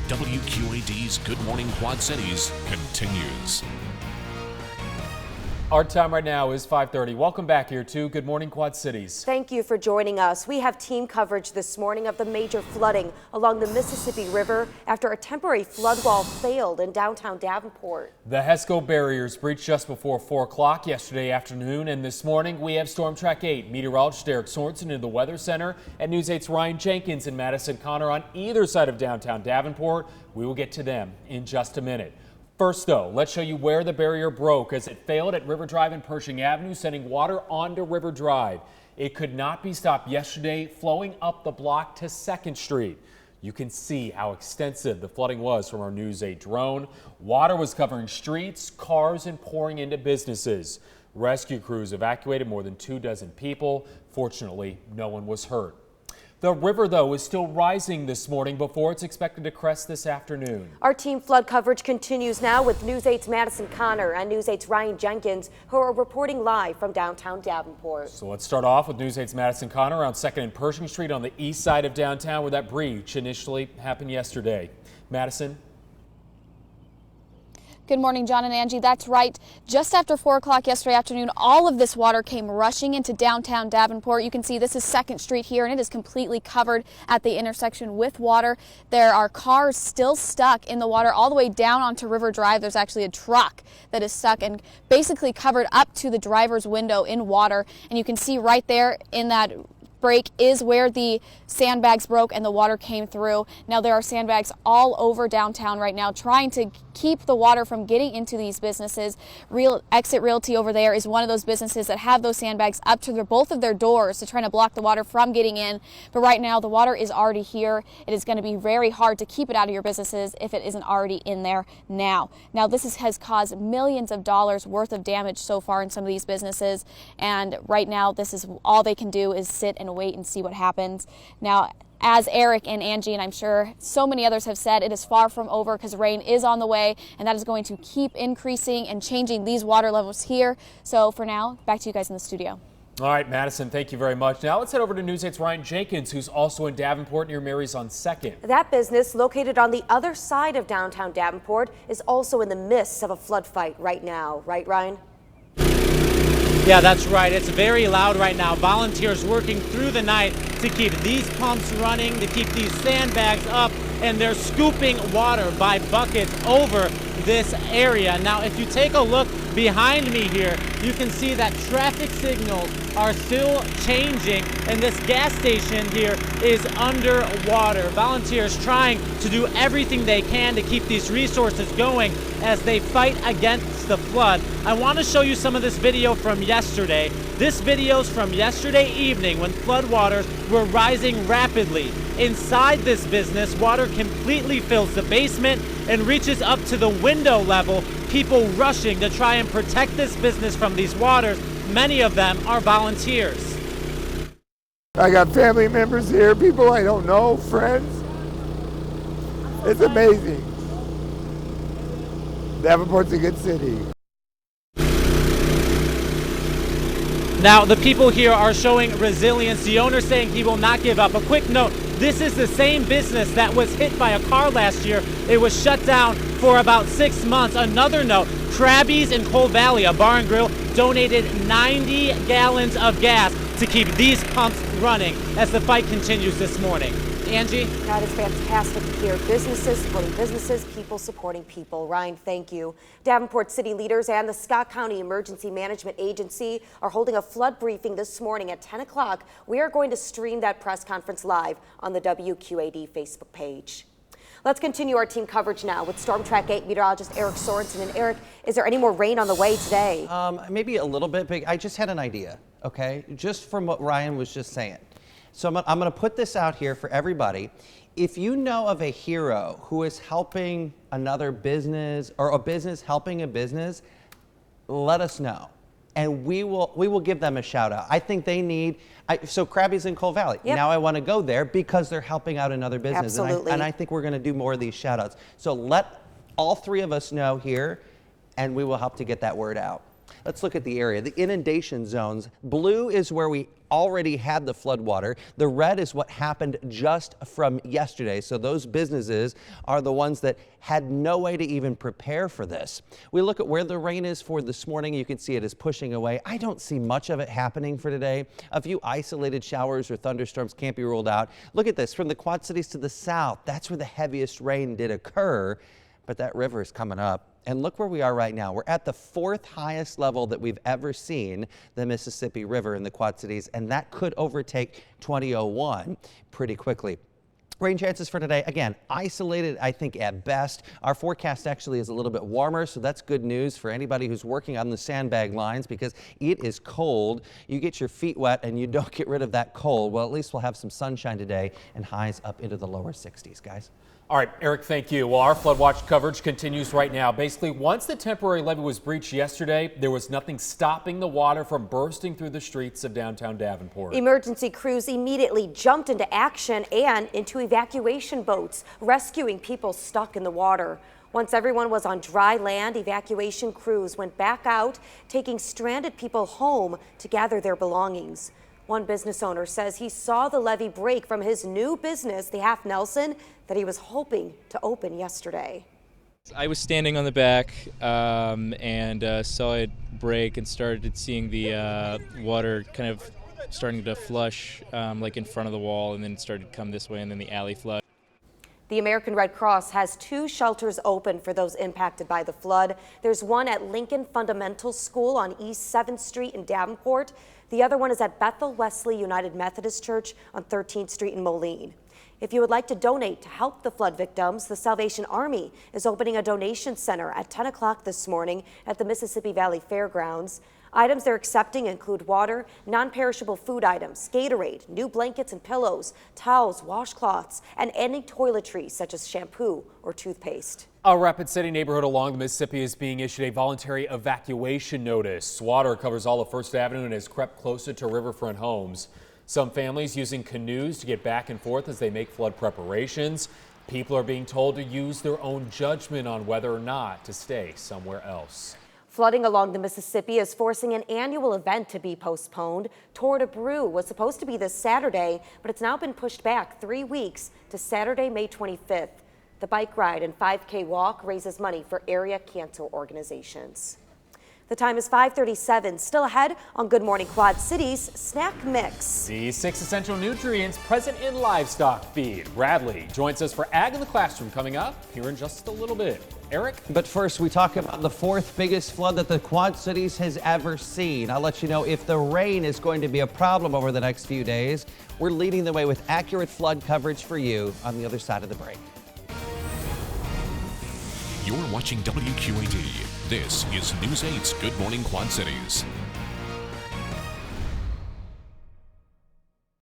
WQAD's Good Morning Quad Cities continues. Our time right now is 5:30. Welcome back here to Good Morning Quad Cities. Thank you for joining us. We have team coverage this morning of the major flooding along the Mississippi River after a temporary flood wall failed in downtown Davenport. The HESCO barriers breached just before 4 o'clock yesterday afternoon, and this morning we have Storm Track 8 meteorologist Derek Sorensen in the Weather Center and News 8's Ryan Jenkins and Madison Connor on either side of downtown Davenport. We will get to them in just a minute. First, though, let's show you where the barrier broke as it failed at River Drive and Pershing Avenue, sending water onto River Drive. It could not be stopped yesterday, flowing up the block to 2nd Street. You can see how extensive the flooding was from our News 8 drone. Water was covering streets, cars, and pouring into businesses. Rescue crews evacuated more than 24 people. Fortunately, no one was hurt. The river, though, is still rising this morning before it's expected to crest this afternoon. Our team flood coverage continues now with News 8's Madison Connor and News 8's Ryan Jenkins, who are reporting live from downtown Davenport. So let's start off with News 8's Madison Connor around 2nd and Pershing Street on the east side of downtown where that breach initially happened yesterday. Madison? Good morning, John and Angie. That's right. Just after 4 o'clock yesterday afternoon, all of this water came rushing into downtown Davenport. You can see this is 2nd Street here, and it is completely covered at the intersection with water. There are cars still stuck in the water all the way down onto River Drive. There's actually a truck that is stuck and basically covered up to the driver's window in water. And you can see right there in that break is where the sandbags broke and the water came through. Now there are sandbags all over downtown right now trying to keep the water from getting into these businesses. Exit Realty over there is one of those businesses that have those sandbags up to both of their doors to try to block the water from getting in. But right now the water is already here. It is going to be very hard to keep it out of your businesses if it isn't already in there now. Now this has caused millions of dollars worth of damage so far in some of these businesses, and right now this is all they can do is sit and wait and see what happens. Now, as Eric and Angie and I'm sure so many others have said, it is far from over because rain is on the way, and that is going to keep increasing and changing these water levels here. So for now, back to you guys in the studio. All right, Madison, thank you very much. Now let's head over to News 8's Ryan Jenkins, who's also in Davenport near Mary's on 2nd. That business, located on the other side of downtown Davenport, is also in the midst of a flood fight right now. Right, Ryan? Yeah, that's right. It's very loud right now. Volunteers working through the night to keep these pumps running, to keep these sandbags up, and they're scooping water by buckets over this area. Now, if you take a look behind me here, you can see that traffic signals are still changing, and this gas station here is underwater. Volunteers trying to do everything they can to keep these resources going as they fight against the flood. I want to show you some of this video from yesterday. This video's from yesterday evening when floodwaters were rising rapidly. Inside this business, water completely fills the basement and reaches up to the window level. People rushing to try and protect this business from these waters. Many of them are volunteers. I got family members here, people I don't know, friends. It's amazing. Davenport's a good city. Now, the people here are showing resilience. The owner saying he will not give up. A quick note, this is the same business that was hit by a car last year. It was shut down for about 6 months. Another note, Krabby's in Coal Valley, a bar and grill, donated 90 gallons of gas to keep these pumps running as the fight continues this morning. Angie? That is fantastic to hear. Businesses supporting businesses, people supporting people. Ryan, thank you. Davenport city leaders and the Scott County Emergency Management Agency are holding a flood briefing this morning at 10 o'clock. We are going to stream that press conference live on the WQAD Facebook page. Let's continue our team coverage now with Storm Track 8 meteorologist Eric Sorensen. And Eric, is there any more rain on the way today? Maybe a little bit, but I just had an idea, okay? Just from what Ryan was just saying. So I'm going to put this out here for everybody. If you know of a hero who is helping another business or a business helping a business, let us know. And we will give them a shout out. I think they need, so Krabby's in Coal Valley. Yep. Now I want to go there because they're helping out another business. Absolutely. And I think we're going to do more of these shout outs. So let all three of us know here and we will help to get that word out. Let's look at the area. The inundation zones. Blue is where we already had the flood water. The red is what happened just from yesterday. So those businesses are the ones that had no way to even prepare for this. We look at where the rain is for this morning. You can see it is pushing away. I don't see much of it happening for today. A few isolated showers or thunderstorms can't be ruled out. Look at this from the Quad Cities to the south. That's where the heaviest rain did occur, but that river is coming up. And look where we are right now. We're at the 4th highest level that we've ever seen the Mississippi River in the Quad Cities, and that could overtake 2001 pretty quickly. Rain chances for today, again, isolated, I think, at best. Our forecast actually is a little bit warmer, so that's good news for anybody who's working on the sandbag lines because it is cold. You get your feet wet and you don't get rid of that cold. Well, at least we'll have some sunshine today and highs up into the lower 60s, guys. All right, Eric, thank you. Well, our flood watch coverage continues right now. Basically, once the temporary levee was breached yesterday, there was nothing stopping the water from bursting through the streets of downtown Davenport. Emergency crews immediately jumped into action and into evacuation boats, rescuing people stuck in the water. Once everyone was on dry land, evacuation crews went back out, taking stranded people home to gather their belongings. One business owner says he saw the levee break from his new business, the Half Nelson, that he was hoping to open yesterday. I was standing on the back and saw it break and started seeing the water kind of starting to flush like in front of the wall, and then it started to come this way, and then the alley flood. The American Red Cross has 2 shelters open for those impacted by the flood. There's one at Lincoln Fundamental School on East 7th Street in Davenport. The other one is at Bethel Wesley United Methodist Church on 13th Street in Moline. If you would like to donate to help the flood victims, the Salvation Army is opening a donation center at 10 o'clock this morning at the Mississippi Valley Fairgrounds. Items they're accepting include water, non-perishable food items, Gatorade, new blankets and pillows, towels, washcloths, and any toiletries such as shampoo or toothpaste. A Rapid City neighborhood along the Mississippi is being issued a voluntary evacuation notice. Water covers all of First Avenue and has crept closer to riverfront homes. Some families using canoes to get back and forth as they make flood preparations. People are being told to use their own judgment on whether or not to stay somewhere else. Flooding along the Mississippi is forcing an annual event to be postponed. Tour de Brew was supposed to be this Saturday, but it's now been pushed back 3 weeks to Saturday, May 25th. The bike ride and 5K walk raises money for area cancer organizations. The time is 5:37. Still ahead on Good Morning Quad Cities Snack Mix. The 6 essential nutrients present in livestock feed. Bradley joins us for Ag in the Classroom coming up here in just a little bit. Eric? But first, we talk about the 4th biggest flood that the Quad Cities has ever seen. I'll let you know if the rain is going to be a problem over the next few days. We're leading the way with accurate flood coverage for you on the other side of the break. You're watching WQAD. This is News 8's Good Morning Quad Cities.